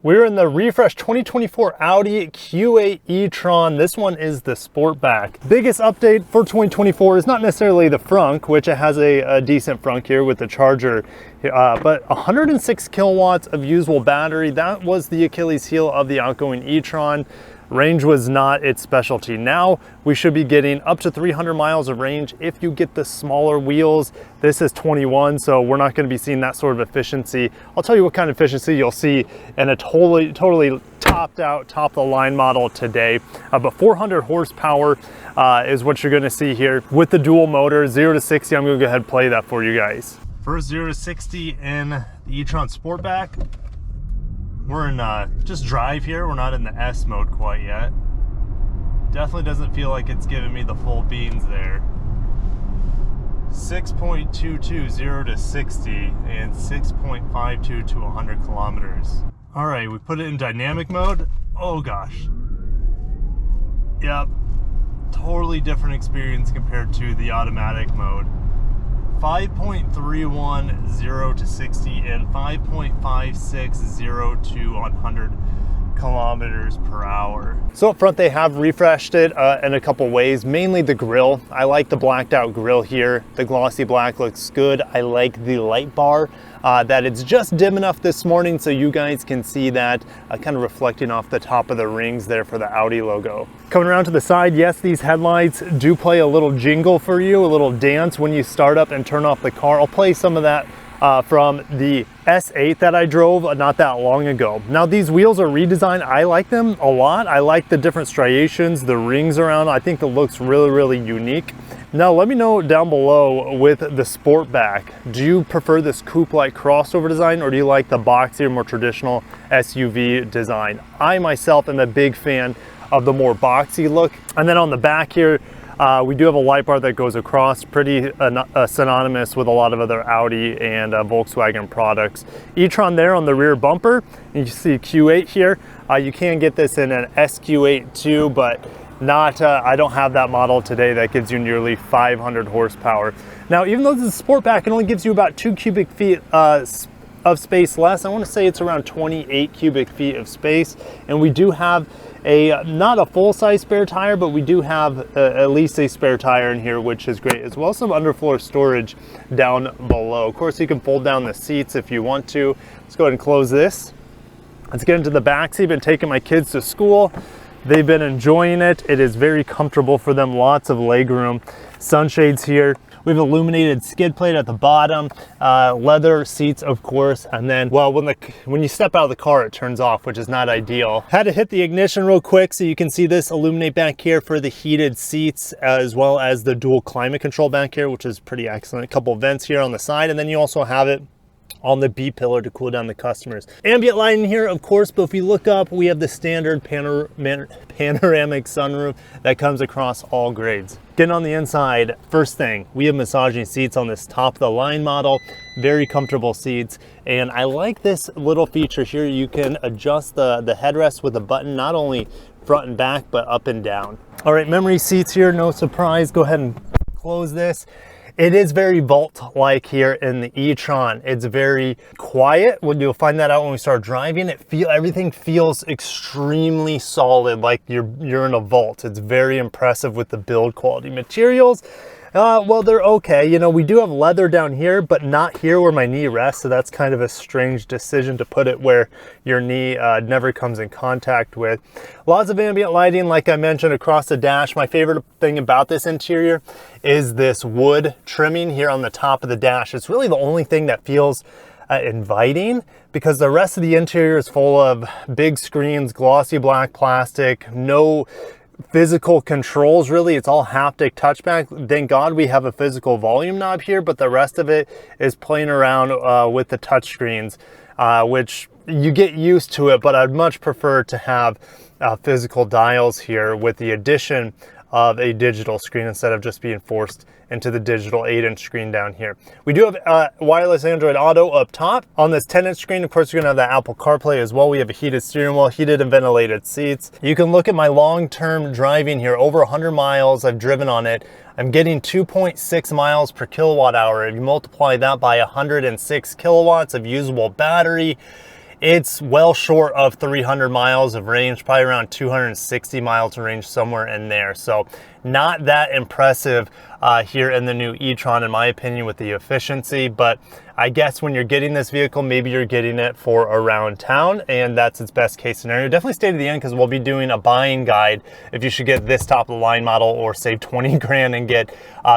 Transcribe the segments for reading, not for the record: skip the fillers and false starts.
We're in the refresh 2024 Audi Q8 E-Tron. This one is the Sportback. Biggest update for 2024 is not necessarily the frunk, which it has a decent frunk here with the charger, but 106 kilowatts of usable battery. That was the Achilles heel of the outgoing E-Tron. Range was not its specialty. Now we should be getting up to 300 miles of range if you get the smaller wheels. This is 21, so we're not going to be seeing that sort of efficiency. I'll tell you what kind of efficiency you'll see in a totally topped out, top of the line model today. But 400 horsepower is what you're going to see here with the dual motor. 0 to 60, I'm going to go ahead and play that for you guys. First 0 to 60 in the E-Tron Sportback. We're in just drive here. We're not in the S mode quite yet. Definitely doesn't feel like it's giving me the full beans there. 6.22 0 to 60 and 6.52 to 100 kilometers. All right, we put it in dynamic mode. Oh gosh. Yep, totally different experience compared to the automatic mode. 5.31 0 to 60 and 5.56 0 to 100 kilometers per hour. So up front they have refreshed it in a couple ways, mainly the grille. I like the blacked out grille here. The glossy black looks good. I like the light bar, that it's just dim enough this morning so you guys can see that kind of reflecting off the top of the rings there for the Audi logo. Coming around to the side, yes, these headlights do play a little jingle for you, a little dance when you start up and turn off the car. I'll play some of that from the S8 that I drove not that long ago. Now these wheels are redesigned. I like them a lot. I like the different striations, the rings around. I think it looks really unique. Now let me know down below with the Sportback, do you prefer this coupe-like crossover design or do you like the boxier, more traditional SUV design? I myself am a big fan of the more boxy look. And then on the back here, we do have a light bar that goes across, pretty synonymous with a lot of other Audi and Volkswagen products. E-Tron there on the rear bumper. You see Q8 here. You can get this in an SQ8 too, but not. I don't have that model today that gives you nearly 500 horsepower. Now, even though this is a Sportback, it only gives you about 2 cubic feet of space less. I want to say it's around 28 cubic feet of space, and we do have not a full-size spare tire, but we do have at least a spare tire in here, which is great, as well as some underfloor storage down below. Of course, you can fold down the seats if you want to. Let's go ahead and close this. Let's get into the back seat. Been taking my kids to school. They've been enjoying it. It is very comfortable for them, lots of leg room. Sunshades here. We have illuminated skid plate at the bottom, leather seats, of course, and then, well, when you step out of the car, it turns off, which is not ideal. Had to hit the ignition real quick so you can see this illuminate back here for the heated seats, as well as the dual climate control back here, which is pretty excellent. A couple vents here on the side, and then you also have it on the B pillar to cool down the customers. Ambient lighting here, of course, but if you look up, we have the standard panoramic sunroof that comes across all grades. Getting on the inside, first thing, we have massaging seats on this top of the line model, very comfortable seats. And I like this little feature here. You can adjust the headrest with a button, not only front and back, but up and down. All right, memory seats here, no surprise. Go ahead and close this. It is very Vault-like here in the E-Tron. It's very quiet. You'll find that out when we start driving. Everything feels extremely solid, like you're in a vault. It's very impressive with the build quality. Materials, well, they're okay. You know, we do have leather down here, but not here where my knee rests. So that's kind of a strange decision to put it where your knee never comes in contact with. Lots of ambient lighting, like I mentioned, across the dash. My favorite thing about this interior is this wood trimming here on the top of the dash. It's really the only thing that feels inviting, because the rest of the interior is full of big screens, glossy black plastic, no physical controls really. It's all haptic touchback. Thank God we have a physical volume knob here, but the rest of it is playing around with the touch screens, which you get used to it, but I'd much prefer to have physical dials here with the addition of a digital screen instead of just being forced into the digital 8-inch screen down here. We do have wireless Android Auto up top. On this 10-inch screen, of course, you're gonna have the Apple CarPlay as well. We have a heated steering wheel, heated and ventilated seats. You can look at my long-term driving here, over 100 miles I've driven on it. I'm getting 2.6 miles per kilowatt hour. If you multiply that by 106 kilowatts of usable battery, It's well short of 300 miles of range, probably around 260 miles of range, somewhere in there. So not that impressive here in the new E-Tron, in my opinion, with the efficiency. But I guess when you're getting this vehicle, maybe you're getting it for around town, and that's its best case scenario. Definitely stay to the end, because we'll be doing a buying guide if you should get this top of the line model or save 20 grand and get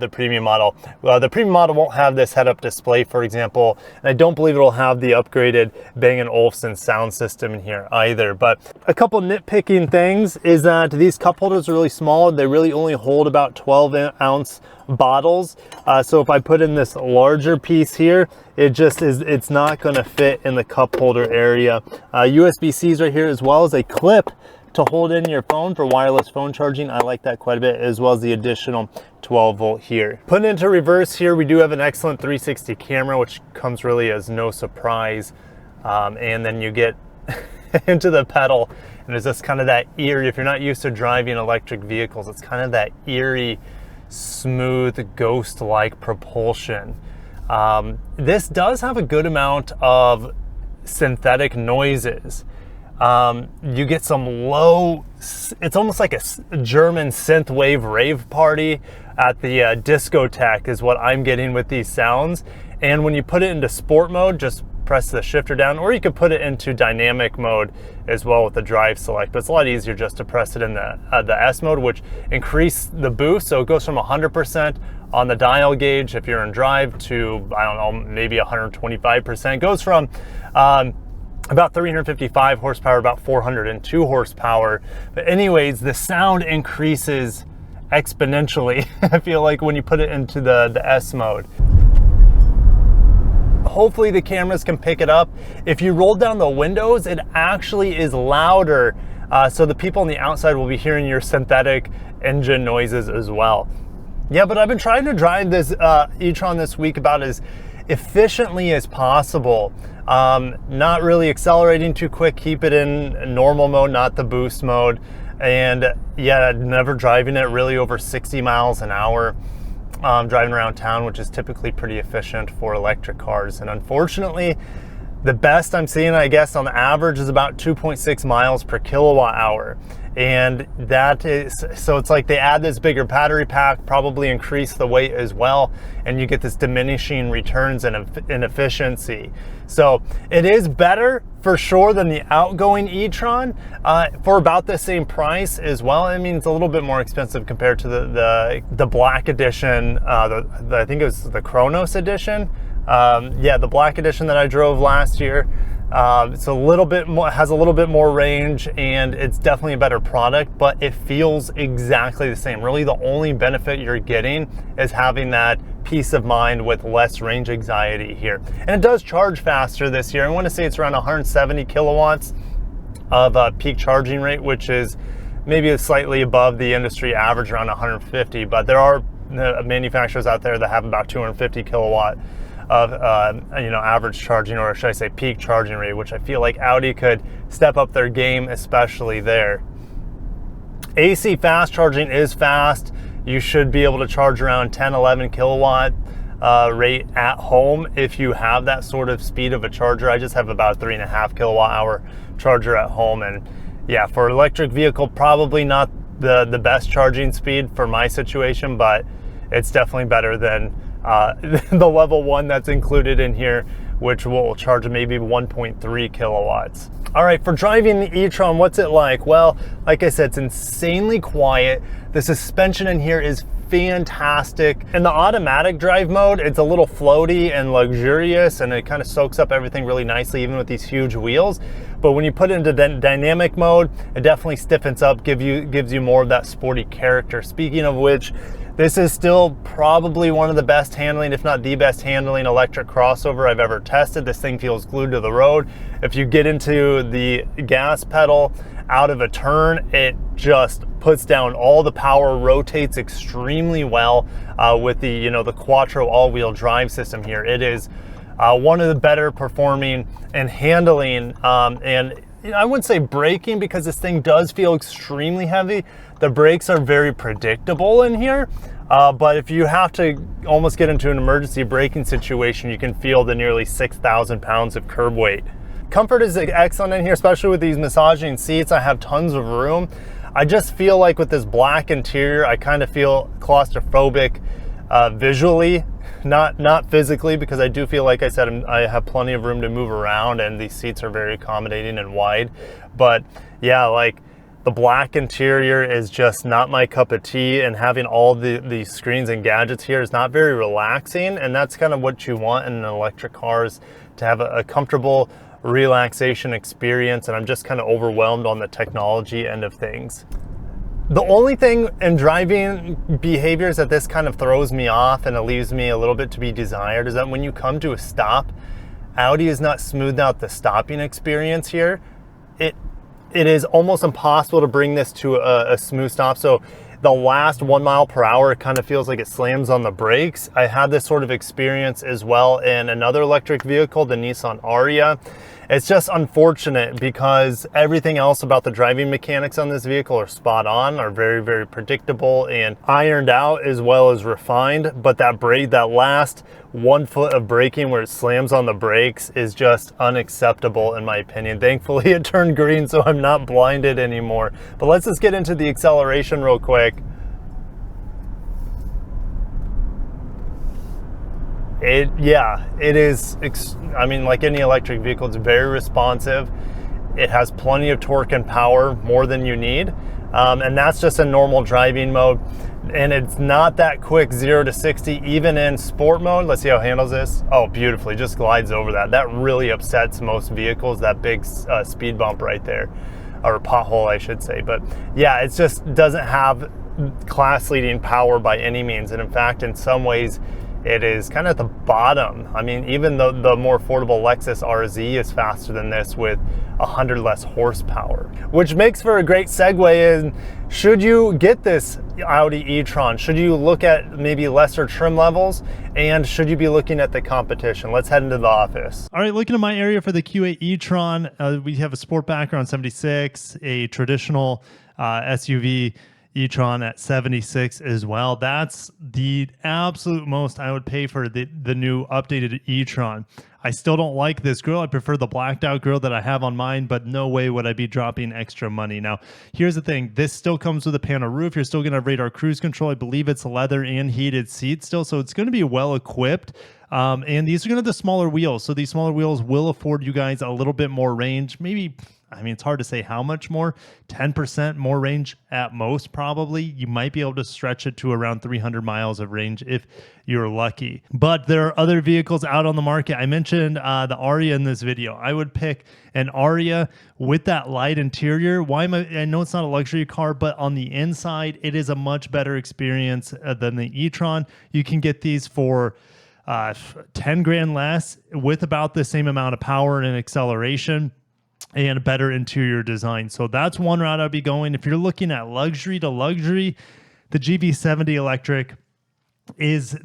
the premium model. The premium model won't have this head-up display, for example, and I don't believe it'll have the upgraded Bang & Olufsen sound system in here either. But a couple nitpicking things is that these cup holders are really small. They really only hold about 12-ounce bottles. So if I put in this larger piece here, it's not going to fit in the cup holder area. USB-Cs right here, as well as a clip to hold in your phone for wireless phone charging. I like that quite a bit, as well as the additional 12 volt here. Putting into reverse here, we do have an excellent 360 camera, which comes really as no surprise. And then you get into the pedal, and there's just kind of that eerie, if you're not used to driving electric vehicles, it's kind of that eerie, smooth, ghost-like propulsion. This does have a good amount of synthetic noises. You get some low, it's almost like a German synthwave rave party at the discotheque is what I'm getting with these sounds. And when you put it into sport mode, just press the shifter down, or you could put it into dynamic mode as well with the drive select. But it's a lot easier just to press it in the S mode, which increase the boost. So it goes from 100% on the dial gauge if you're in drive to, I don't know, maybe 125%. It goes from about 355 horsepower, about 402 horsepower. But anyways, the sound increases exponentially, I feel like, when you put it into the S mode. Hopefully the cameras can pick it up. If you roll down the windows, it actually is louder. So the people on the outside will be hearing your synthetic engine noises as well. Yeah, but I've been trying to drive this E-Tron this week about as efficiently as possible. Not really accelerating too quick, keep it in normal mode, not the boost mode. And yeah, never driving it really over 60 miles an hour. Driving around town, which is typically pretty efficient for electric cars. And unfortunately, the best I'm seeing, I guess, on the average is about 2.6 miles per kilowatt hour. And that is, so it's like they add this bigger battery pack, probably increase the weight as well, and you get this diminishing returns in efficiency. So it is better for sure than the outgoing E-Tron for about the same price as well. I mean, it's a little bit more expensive compared to the black edition. I think it was the Kronos edition. Yeah, the black edition that I drove last year. It's a little bit more, has a little bit more range, and it's definitely a better product, but it feels exactly the same. Really, the only benefit you're getting is having that peace of mind with less range anxiety here. And it does charge faster this year. I want to say it's around 170 kilowatts of peak charging rate, which is maybe slightly above the industry average, around 150, but there are manufacturers out there that have about 250 kilowatt of average charging, or should I say peak charging rate, which I feel like Audi could step up their game, especially there. AC fast charging is fast. You should be able to charge around 10-11 kilowatt rate at home if you have that sort of speed of a charger. I just have about a 3.5 kilowatt hour charger at home, and yeah, for electric vehicle, probably not the best charging speed for my situation, but it's definitely better than the level 1 that's included in here, which will charge maybe 1.3 kilowatts. All right, for driving the E-Tron, what's it like? Well, like I said, it's insanely quiet. The suspension in here is fantastic. In the automatic drive mode, it's a little floaty and luxurious, and it kind of soaks up everything really nicely, even with these huge wheels. But when you put it into dynamic mode, it definitely stiffens up, gives you more of that sporty character. Speaking of which, this is still probably one of the best handling, if not the best handling electric crossover I've ever tested. This thing feels glued to the road. If you get into the gas pedal out of a turn, it just puts down all the power, rotates extremely well with the Quattro all-wheel drive system here. It is one of the better performing and handling, and I wouldn't say braking, because this thing does feel extremely heavy. The brakes are very predictable in here, but if you have to almost get into an emergency braking situation, you can feel the nearly 6,000 pounds of curb weight. Comfort is excellent in here, especially with these massaging seats. I have tons of room. I just feel like with this black interior, I kind of feel claustrophobic visually, not physically, because I do feel, like I said, I have plenty of room to move around and these seats are very accommodating and wide. But yeah, like the black interior is just not my cup of tea, and having all the screens and gadgets here is not very relaxing, and that's kind of what you want in an electric car, is to have a comfortable relaxation experience, and I'm just kind of overwhelmed on the technology end of things. The only thing in driving behaviors that this kind of throws me off and it leaves me a little bit to be desired is that when you come to a stop, Audi has not smoothed out the stopping experience here. It is almost impossible to bring this to a smooth stop. So the last 1 mile per hour, it kind of feels like it slams on the brakes. I had this sort of experience as well in another electric vehicle, the Nissan Ariya. It's just unfortunate because everything else about the driving mechanics on this vehicle are spot on, are very, very predictable and ironed out as well as refined. But that last 1 foot of braking where it slams on the brakes is just unacceptable in my opinion. Thankfully it turned green, so I'm not blinded anymore. But let's just get into the acceleration real quick. It is, I mean, like any electric vehicle, it's very responsive. It has plenty of torque and power, more than you need. And that's just in normal driving mode. And it's not that quick, 0 to 60, even in sport mode. Let's see how it handles this. Oh, beautifully, just glides over that. That really upsets most vehicles, that big speed bump right there, or pothole, I should say. But yeah, it just doesn't have class leading power by any means. And in fact, in some ways, it is kind of at the bottom. I mean, even though the more affordable Lexus RZ is faster than this with 100 less horsepower, which makes for a great segue in, should you get this Audi e-tron? Should you look at maybe lesser trim levels? And should you be looking at the competition? Let's head into the office. All right, looking at my area for the Q8 e-tron, we have a Sportback around 76, a traditional SUV e-tron at 76 as well. That's the absolute most I would pay for the new updated e-tron. I still don't like this grille. I prefer the blacked out grille that I have on mine, but no way would I be dropping extra money. Now, here's the thing. This still comes with a panel roof. You're still going to have radar cruise control. I believe it's leather and heated seats still, so it's going to be well equipped. And these are going to have the smaller wheels. So these smaller wheels will afford you guys a little bit more range. Maybe, I mean, it's hard to say how much more, 10% more range at most, probably. You might be able to stretch it to around 300 miles of range if you're lucky. But there are other vehicles out on the market. I mentioned the Ariya in this video. I would pick an Ariya with that light interior. Why am I know it's not a luxury car, but on the inside, it is a much better experience than the e-tron. You can get these for 10 grand less with about the same amount of power and acceleration and better interior design. So that's one route I'd be going. If you're looking at luxury to luxury, the GV70 electric is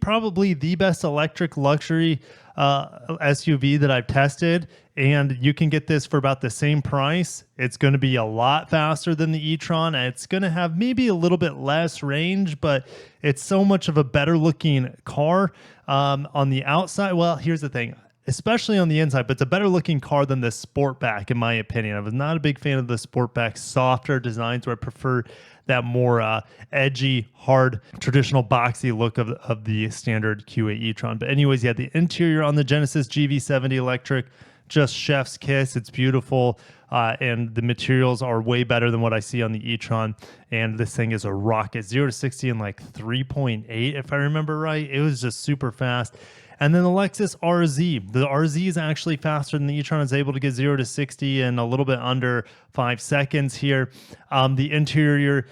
probably the best electric luxury SUV that I've tested, and you can get this for about the same price. It's going to be a lot faster than the e-tron, and it's going to have maybe a little bit less range, but it's so much of a better looking car on the outside. Well, here's the thing, especially on the inside, but it's a better looking car than the Sportback, in my opinion. I was not a big fan of the Sportback's softer designs, where I prefer that more edgy, hard, traditional boxy look of the standard Q8 e-tron. But anyways, yeah, the interior on the Genesis GV70 electric, just chef's kiss. It's beautiful, and the materials are way better than what I see on the e-tron. And this thing is a rocket, 0 to 60 in like 3.8, if I remember right. It was just super fast. And then the Lexus RZ. The RZ is actually faster than the e-tron. It's able to get 0 to 60 in a little bit under 5 seconds here. The interior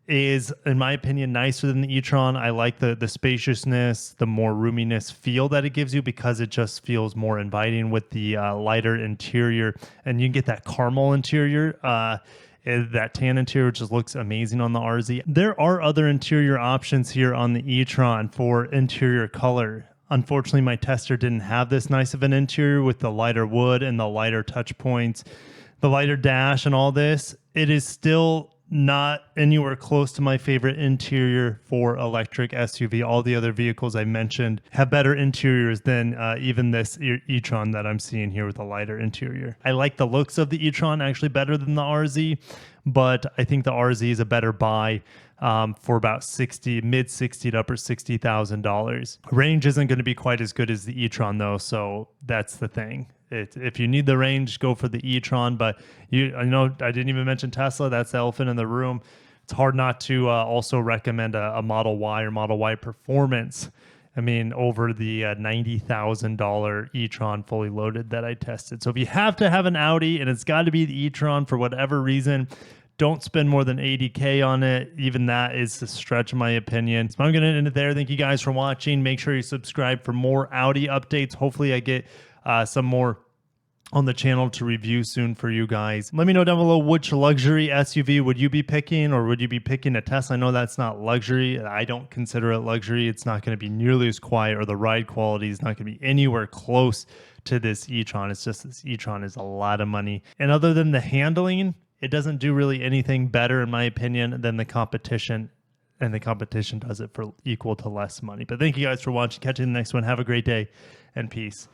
is, in my opinion, nicer than the e-tron. I like the spaciousness, the more roominess feel that it gives you, because it just feels more inviting with the lighter interior. And you can get that caramel interior, that tan interior just looks amazing on the RZ. There are other interior options here on the e-tron for interior color. Unfortunately, my tester didn't have this nice of an interior with the lighter wood and the lighter touch points, the lighter dash and all this. It is still not anywhere close to my favorite interior for electric SUV. All the other vehicles I mentioned have better interiors than even this e-tron that I'm seeing here with a lighter interior. I like the looks of the e-tron actually better than the RZ, but I think the RZ is a better buy for about mid 60 to upper $60,000. Range isn't going to be quite as good as the e-tron though, so that's the thing. If you need the range, go for the e-tron. But I know I didn't even mention Tesla. That's the elephant in the room. It's hard not to also recommend a Model Y or Model Y Performance. I mean, over the $90,000 e-tron fully loaded that I tested. So if you have to have an Audi and it's got to be the e-tron for whatever reason, don't spend more than $80K on it. Even that is a stretch in my opinion. So I'm going to end it there. Thank you guys for watching. Make sure you subscribe for more Audi updates. Hopefully I get some more on the channel to review soon for you guys. Let me know down below which luxury SUV would you be picking, or would you be picking a Tesla? I know that's not luxury. I don't consider it luxury. It's not going to be nearly as quiet, or the ride quality is not going to be anywhere close to this e-tron. It's just this e-tron is a lot of money. And other than the handling, it doesn't do really anything better, in my opinion, than the competition. And the competition does it for equal to less money. But thank you guys for watching. Catch you in the next one. Have a great day and peace.